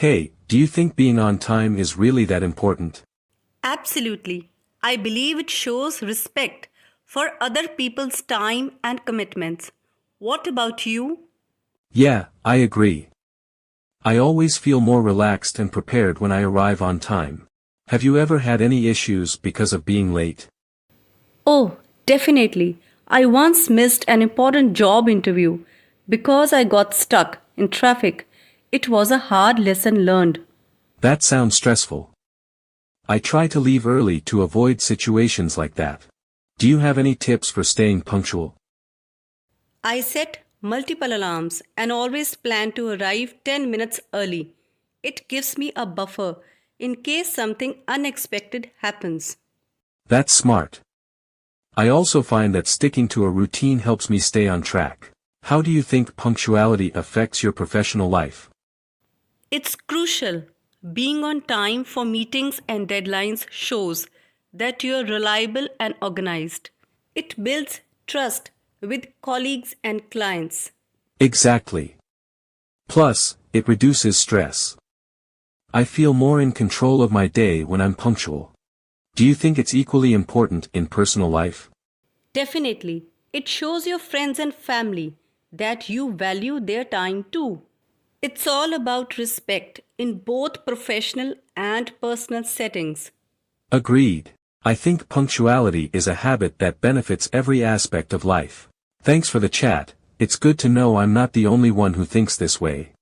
Hey, do you think being on time is really that important? Absolutely. I believe it shows respect for other people's time and commitments. What about you? Yeah, I agree. I always feel more relaxed and prepared when I arrive on time. Have you ever had any issues because of being late? Oh, definitely. I once missed an important job interview because I got stuck in traffic. It was a hard lesson learned. That sounds stressful. I try to leave early to avoid situations like that. Do you have any tips for staying punctual? I set multiple alarms and always plan to arrive 10 minutes early. It gives me a buffer in case something unexpected happens. That's smart. I also find that sticking to a routine helps me stay on track. How do you think punctuality affects your professional life? It's crucial. Being on time for meetings and deadlines shows that you're reliable and organized. It builds trust with colleagues and clients. Exactly. Plus, it reduces stress. I feel more in control of my day when I'm punctual. Do you think it's equally important in personal life? Definitely, it shows your friends and family that you value their time too. It's all about respect in both professional and personal settings. Agreed. I think punctuality is a habit that benefits every aspect of life. Thanks for the chat. It's good to know I'm not the only one who thinks this way.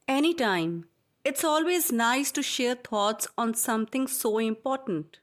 Anytime. It's always nice to share thoughts on something so important.